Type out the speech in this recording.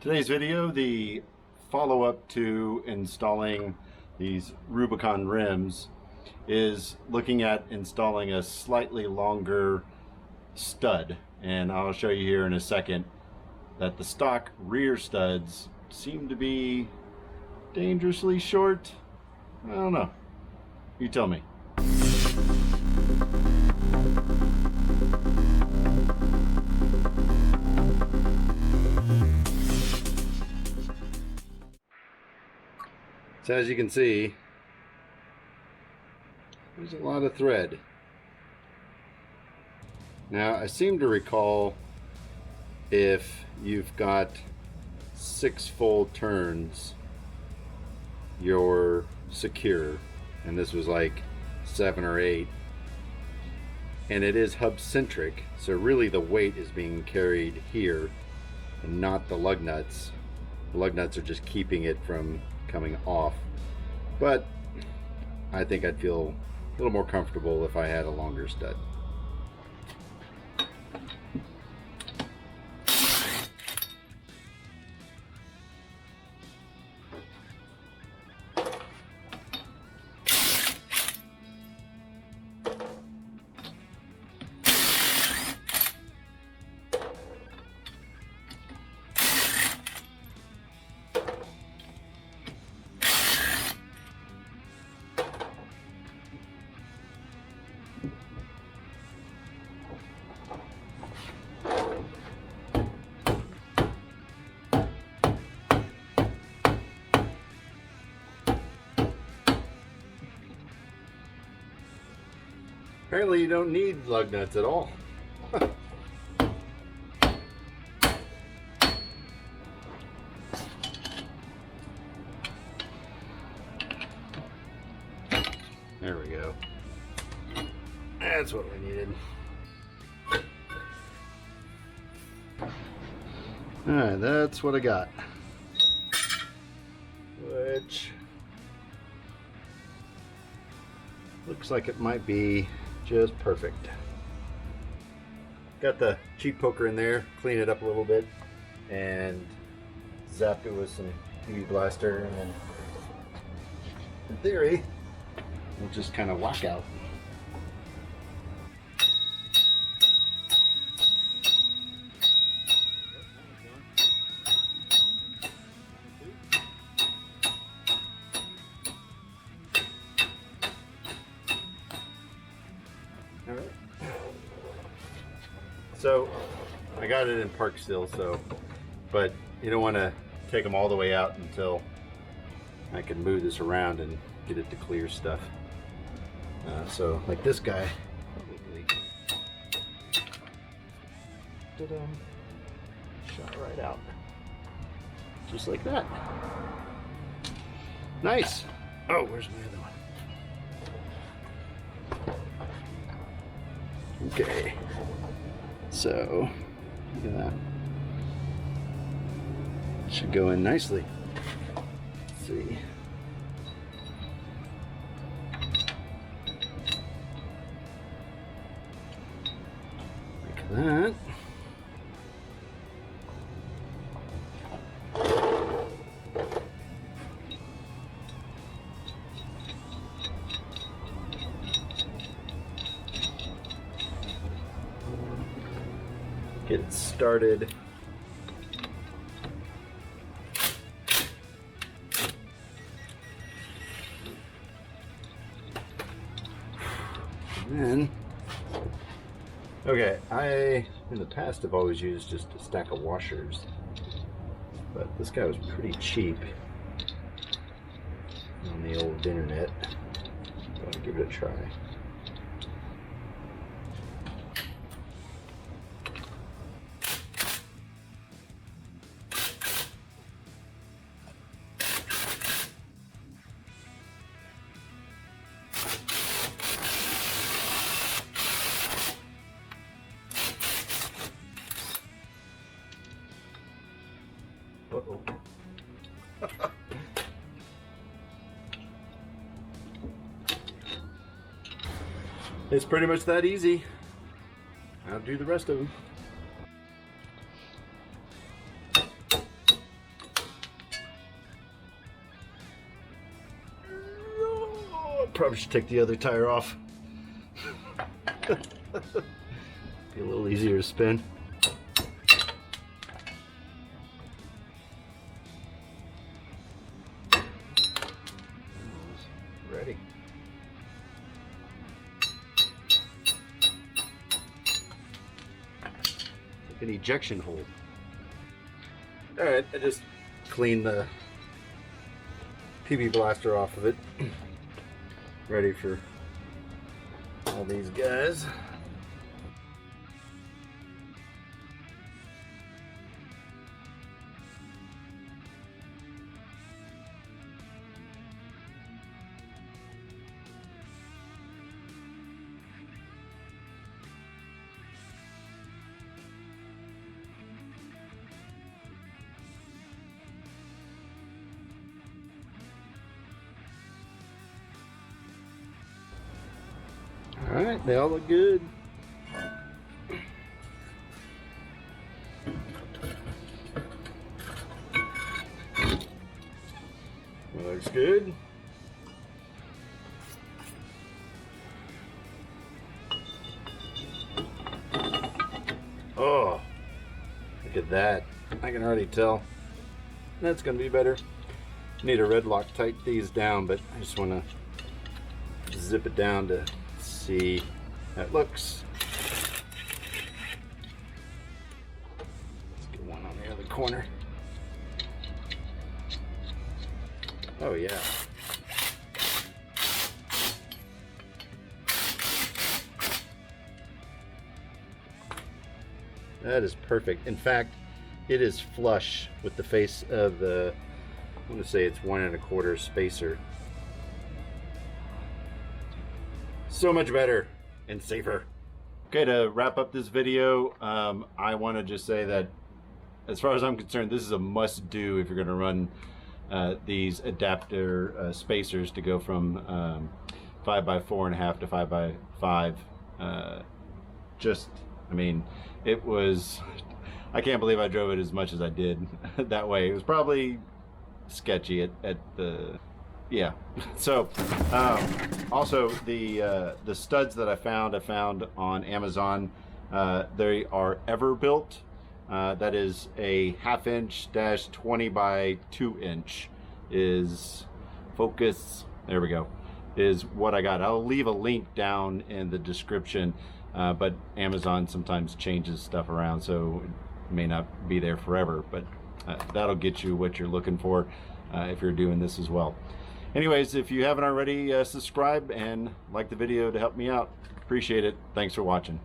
Today's video, the follow-up to installing these Rubicon rims, is looking at installing a slightly longer stud. And I'll show you here in a second that the stock rear studs seem to be dangerously short. I don't know. You tell me. So as you can see, there's a lot of thread. Now I seem to recall if you've got 6 full turns, you're secure, and this was like 7 or 8, and it is hub centric, so really the weight is being carried here and not the lug nuts. The lug nuts are just keeping it from coming off, but I think I'd feel a little more comfortable if I had a longer stud. Apparently you don't need lug nuts at all. There we go. That's what we needed. Alright, that's what I got. Which looks like it might be just perfect. Got the cheap poker in there, clean it up a little bit, and zapped it with some UV blaster, and then in theory we'll just kind of whack out. Alright. So I got it in park still, but you don't want to take them all the way out until I can move this around and get it to clear stuff. So like this guy, probably shot right out, just like that. Nice. Oh, where's my other one? Okay, so look at that. Should go in nicely. Let's see. Like that. Get it started. And then, okay, I in the past have always used just a stack of washers, but this guy was pretty cheap on the old internet, so I'll give it a try. Uh-oh. It's pretty much that easy. I'll do the rest of them. Probably should take the other tire off. Be a little easier to spin. Ready. Like an ejection hole. Alright, I just cleaned the PB blaster off of it. Ready for all these guys. Alright, they all look good. Looks good. Oh, look at that. I can already tell. That's going to be better. Need a red lock, tight these down, but I just want to zip it down to see how it looks. Let's get one on the other corner. Oh yeah. That is perfect. In fact, it is flush with the face of the, I'm going to say it's 1 1/4 spacer. So much better and safer. Okay, to wrap up this video, I want to just say that as far as I'm concerned, this is a must do if you're going to run these adapter spacers to go from 5x4.5 to 5x5. I mean, it was, I can't believe I drove it as much as I did that way. It was probably sketchy at the, yeah. So also the studs that I found on Amazon, they are Everbuilt. That is a 1/2 inch - 20 by 2 inch is focus. There we go. Is what I got. I'll leave a link down in the description, but Amazon sometimes changes stuff around, so it may not be there forever, but that'll get you what you're looking for if you're doing this as well. Anyways, if you haven't already, subscribe and like the video to help me out. Appreciate it. Thanks for watching.